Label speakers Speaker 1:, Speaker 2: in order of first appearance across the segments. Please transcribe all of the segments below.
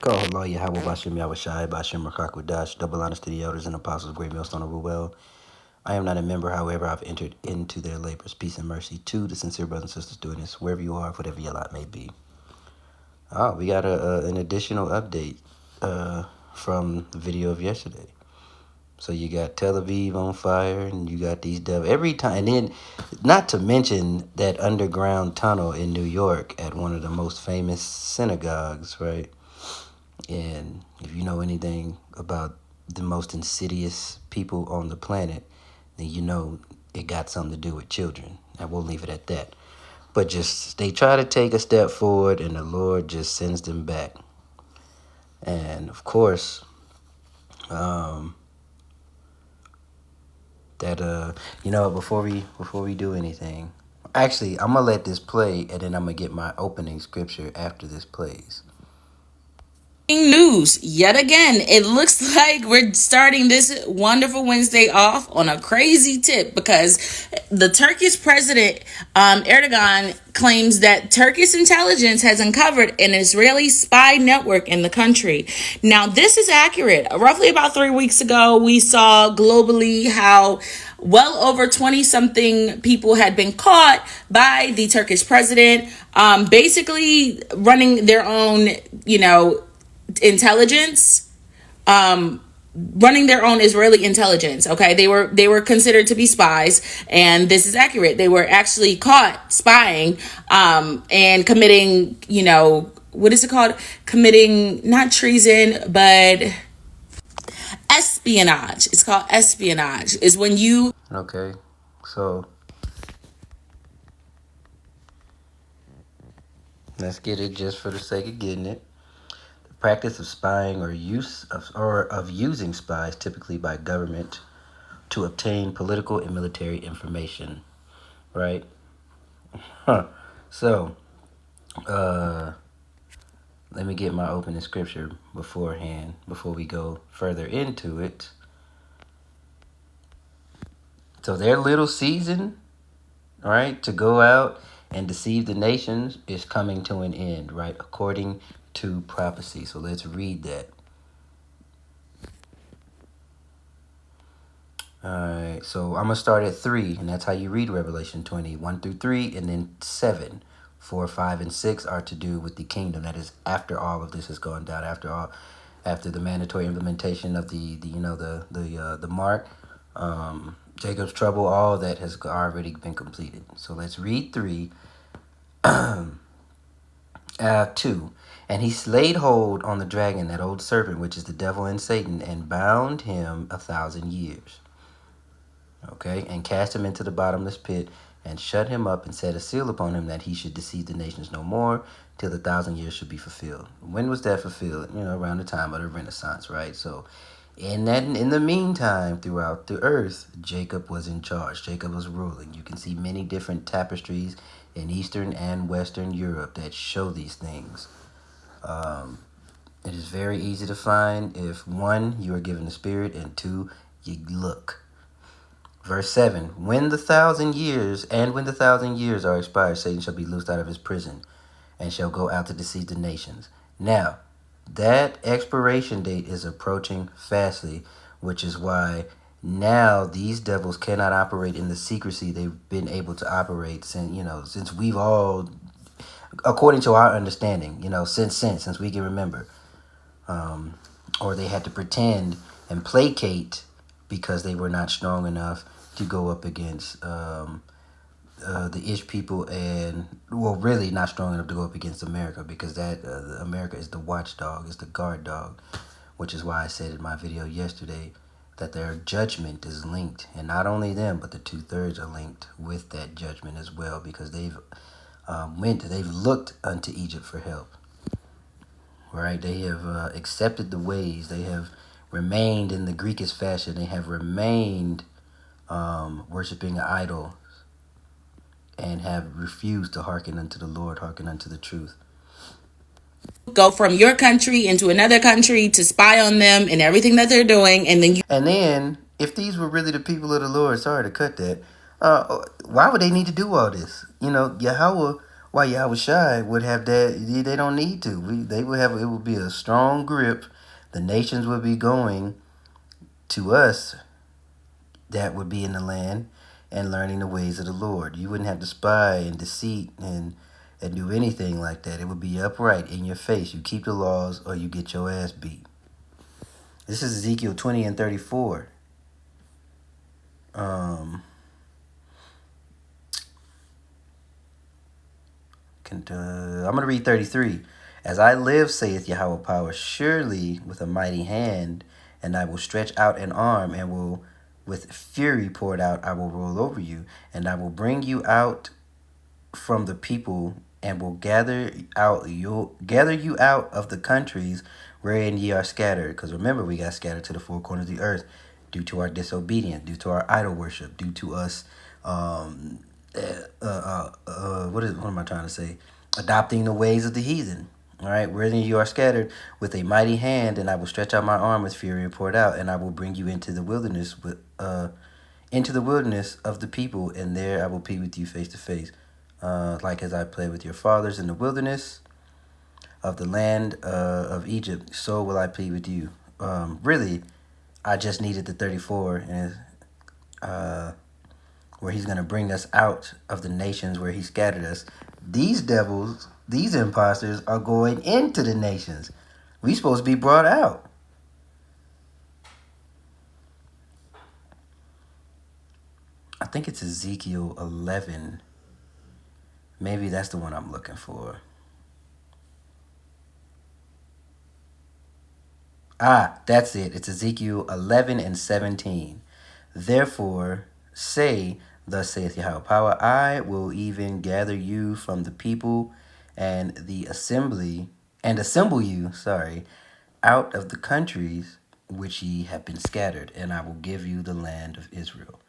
Speaker 1: call Allah Yahweh Bashim Yahushai Bashim Rakakwadash, double honors to the elders and apostles, great millstone of Ruel. I am not a member, however, I've entered into their labors. Peace and mercy to the sincere brothers and sisters doing this, wherever you are, whatever your lot may be. Oh, we got an additional update from the video of yesterday. So you got Tel Aviv on fire, and you got these devils every time. And then, not to mention that underground tunnel in New York at one of the most famous synagogues, right? And if you know anything about the most insidious people on the planet, then you know it got something to do with children. And we'll leave it at that. But just, they try to take a step forward, and the Lord just sends them back. And of course, before we do anything, actually, I'm gonna let this play, and then I'm gonna get my opening scripture after this plays.
Speaker 2: News yet again. It looks like we're starting this wonderful Wednesday off on a crazy tip, because the Turkish president Erdogan claims that Turkish intelligence has uncovered an Israeli spy network in the country. Now, this is accurate. Roughly about 3 weeks ago, we saw globally how well over 20 something people had been caught by the Turkish president, basically running their own, intelligence, running their own Israeli intelligence. Okay, they were considered to be spies, and this is accurate. They were actually caught spying, and committing, what is it called? Committing not treason, but espionage. It's called espionage. Is when you
Speaker 1: Okay, so let's get it just for the sake of getting it. Practice of spying or of using spies, typically by government, to obtain political and military information, right? So, let me get my opening scripture beforehand, before we go further into it. So their little season, right, to go out and deceive the nations is coming to an end, right, according to prophecy. So let's read that. All right, so I'm going to start at 3, and that's how you read Revelation 20, 1 through 3, and then 7. 4, 5, and 6 are to do with the kingdom. That is after all of this has gone down, after the mandatory implementation of the mark, Jacob's trouble, all that has already been completed. So let's read 3. 2. And he laid hold on the dragon, that old serpent, which is the devil and Satan, and bound him 1,000 years. Okay, and cast him into the bottomless pit, and shut him up, and set a seal upon him, that he should deceive the nations no more, till the 1,000 years should be fulfilled. When was that fulfilled? Around the time of the Renaissance, right? So in the meantime, throughout the earth, Jacob was in charge. Jacob was ruling. You can see many different tapestries in Eastern and Western Europe that show these things. It is very easy to find if, 1, you are given the Spirit, and 2, you look. Verse 7, when the 1,000 years are expired, Satan shall be loosed out of his prison, and shall go out to deceive the nations. Now, that expiration date is approaching fastly, which is why now these devils cannot operate in the secrecy they've been able to operate since we've all, according to our understanding, since we can remember. Or they had to pretend and placate because they were not strong enough to go up against the Ish people, and really not strong enough to go up against America, because that America is the watchdog, is the guard dog, which is why I said in my video yesterday that their judgment is linked, and not only them, but the 2/3 are linked with that judgment as well, because they've looked unto Egypt for help. Right, they have accepted the ways. They have remained in the Greekish fashion. They have remained worshiping an idol, and have refused to hearken unto the Lord, hearken unto the truth.
Speaker 2: go from your country into another country to spy on them and everything that they're doing, and
Speaker 1: then if these were really the people of the Lord, sorry to cut that, why would they need to do all this? Yahweh Why Yahushua would have that? They don't need to. They would have. It would be a strong grip. The nations would be going to us that would be in the land and learning the ways of the Lord. You wouldn't have to spy and deceit and do anything like that. It would be upright in your face. You keep the laws or you get your ass beat. This is Ezekiel 20 and 34. I'm going to read 33. As I live, saith Yahweh power, surely with a mighty hand, and I will stretch out an arm, and will with fury poured out, I will roll over you, and I will bring you out from the people, and will gather you out of the countries wherein ye are scattered. Because remember, we got scattered to the four corners of the earth due to our disobedience, due to our idol worship, due to us what am I trying to say? Adopting the ways of the heathen. All right, wherein you are scattered with a mighty hand, and I will stretch out my arm with fury and pour it out, and I will bring you into the wilderness of the people, and there I will plead with you face to face, like as I played with your fathers in the wilderness of the land of Egypt. So will I plead with you. Really, I just needed the 34, and where he's going to bring us out of the nations where he scattered us. These devils, these imposters, are going into the nations. We supposed to be brought out. I think it's Ezekiel 11. Maybe that's the one I'm looking for. That's it. It's Ezekiel 11 and 17. Therefore, say, thus saith Yahweh power, I will even gather you from the people and assemble you, out of the countries which ye have been scattered, and I will give you the land of Israel.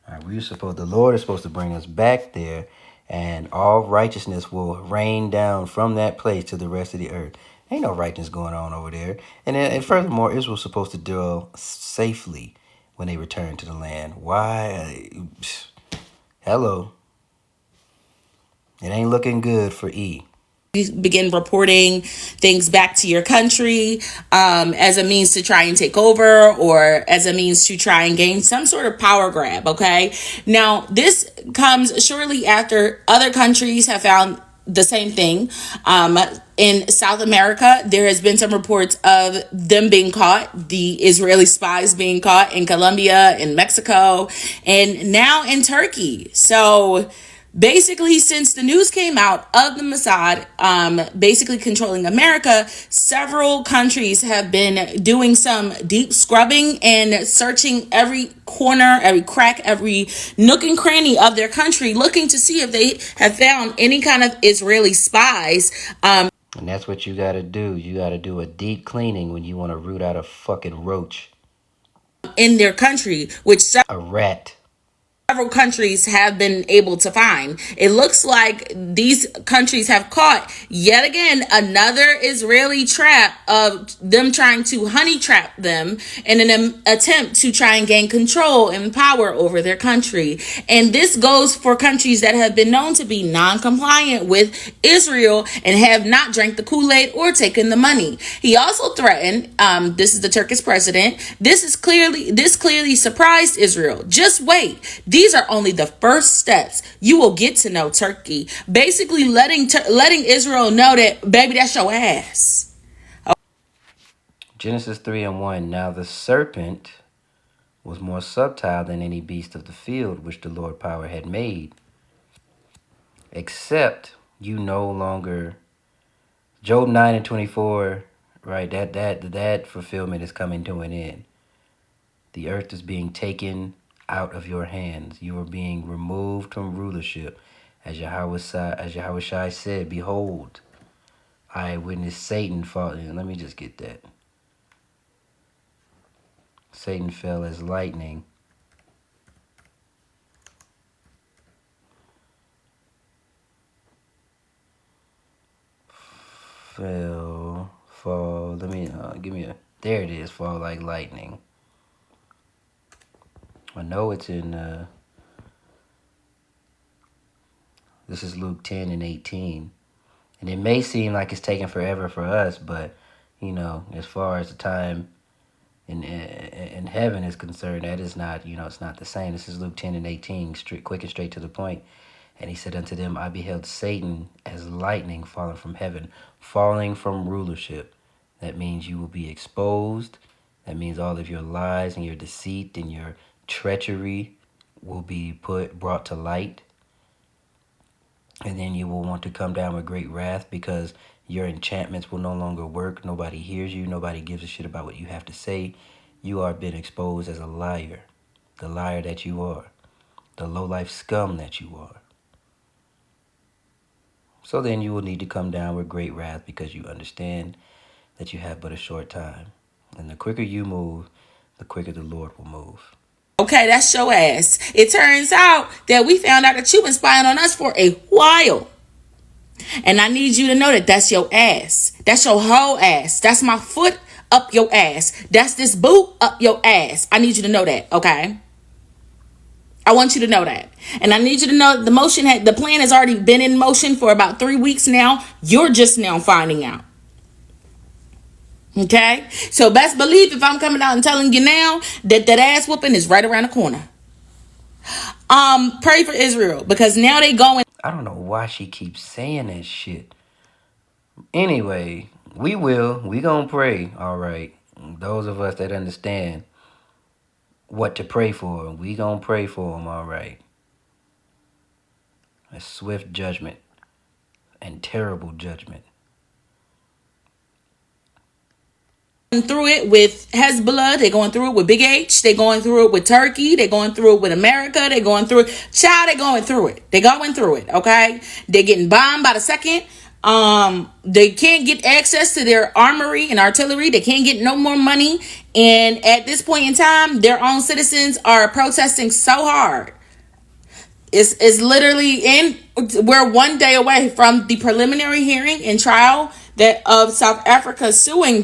Speaker 1: All right, the Lord is supposed to bring us back there, and all righteousness will rain down from that place to the rest of the earth. Ain't no righteousness going on over there. And furthermore, Israel's supposed to dwell safely when they return to the land. Why? Hello. It ain't looking good for E.
Speaker 2: Begin reporting things back to your country as a means to try and take over, or as a means to try and gain some sort of power grab. Okay, now this comes shortly after other countries have found the same thing. In South America, there has been some reports of them being caught, the Israeli spies being caught in Colombia, in Mexico, and now in Turkey. So basically, since the news came out of the Mossad basically controlling America, several countries have been doing some deep scrubbing and searching every corner, every crack, every nook and cranny of their country, looking to see if they have found any kind of Israeli spies.
Speaker 1: And that's what you gotta do. You gotta do a deep cleaning when you want to root out a fucking roach.
Speaker 2: In their country, which
Speaker 1: A rat.
Speaker 2: several countries have been able to find. It looks like these countries have caught yet again another Israeli trap of them trying to honey trap them in an attempt to try and gain control and power over their country. And this goes for countries that have been known to be non-compliant with Israel and have not drank the Kool-Aid or taken the money. He also threatened, this is the Turkish president, this clearly surprised Israel. Just wait. These are only the first steps. You will get to know Turkey. Basically letting Israel know that, baby, that's your ass.
Speaker 1: Genesis 3 and 1. Now the serpent was more subtile than any beast of the field which the Lord power had made, except you no longer. Job 9 and 24, right? That fulfillment is coming to an end. The earth is being taken out of your hands. You are being removed from rulership. As Yahweh Shai said, behold, I witnessed Satan fall. Let me just get that. Satan fell as lightning. Fall. Let me, there it is, fall like lightning. I know it's in, This is Luke 10 and 18. And it may seem like it's taking forever for us, but, as far as the time in heaven is concerned, that is not, it's not the same. This is Luke 10 and 18, quick and straight to the point. And he said unto them, I beheld Satan as lightning falling from heaven, falling from rulership. That means you will be exposed. That means all of your lies and your deceit and your treachery will be brought to light. And then you will want to come down with great wrath because your enchantments will no longer work. Nobody hears you. Nobody gives a shit about what you have to say. You are been exposed as a liar, the liar that you are, the low-life scum that you are. So then you will need to come down with great wrath because you understand that you have but a short time. And the quicker you move, the quicker the Lord will move.
Speaker 2: Okay, that's your ass. It turns out that we found out that you've been spying on us for a while. And I need you to know that that's your ass. That's your whole ass. That's my foot up your ass. That's this boot up your ass. I need you to know that, okay? I want you to know that. And I need you to know the plan has already been in motion for about 3 weeks now. You're just now finding out. Okay? So best believe if I'm coming out and telling you now that ass whooping is right around the corner. Pray for Israel because now they going.
Speaker 1: I don't know why she keeps saying that shit. Anyway, we gonna pray, all right. Those of us that understand what to pray for, we gonna pray for them, all right. A swift judgment and terrible judgment.
Speaker 2: Through it with Hezbollah, they're going through it with Big H, they're going through it with Turkey, they're going through it with America, they're going through it. Child, they're going through it. They're going through it, okay? They're getting bombed by the second. They can't get access to their armory and artillery. They can't get no more money. And at this point in time, their own citizens are protesting so hard. It's literally we're 1 day away from the preliminary hearing and trial that of South Africa suing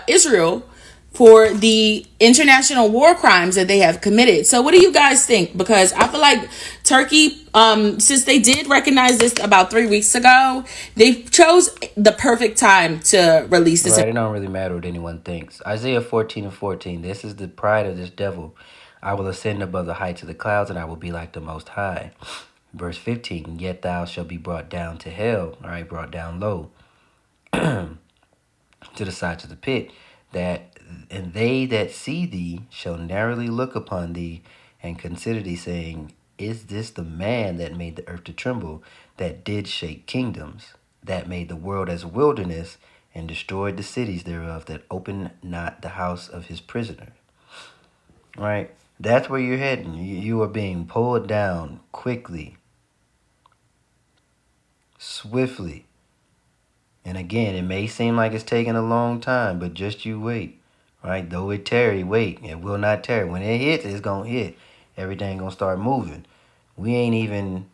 Speaker 2: Israel for the international war crimes that they have committed. So what do you guys think? Because I feel like Turkey, since they did recognize this about 3 weeks ago, they chose the perfect time to release this.
Speaker 1: Right, it don't really matter what anyone thinks. Isaiah 14 and 14, this is the pride of this devil. I will ascend above the heights of the clouds, and I will be like the Most High. Verse 15, yet thou shalt be brought down to hell, all right, brought down low, to the sides of the pit, and they that see thee shall narrowly look upon thee, and consider thee, saying, is this the man that made the earth to tremble, that did shake kingdoms, that made the world as a wilderness, and destroyed the cities thereof, that opened not the house of his prisoner? Right? That's where you're heading. You are being pulled down quickly, swiftly. And again, it may seem like it's taking a long time, but just you wait. Right? Though it tarry, wait. It will not tarry. When it hits, it's going to hit. Everything going to start moving. We ain't even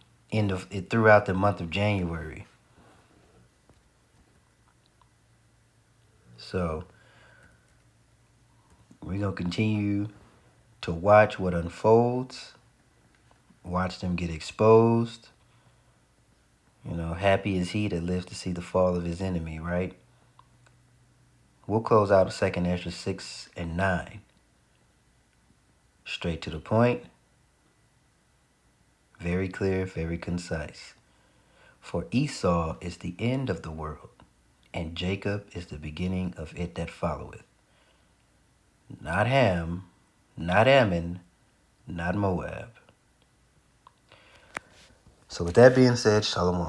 Speaker 1: throughout the month of January. So, we're going to continue to watch what unfolds. Watch them get exposed. Happy is he that lives to see the fall of his enemy, right? We'll close out 2nd Ezra 6 and 9. Straight to the point. Very clear, very concise. For Esau is the end of the world, and Jacob is the beginning of it that followeth. Not Ham, not Ammon, not Moab. So with that being said, Shalom.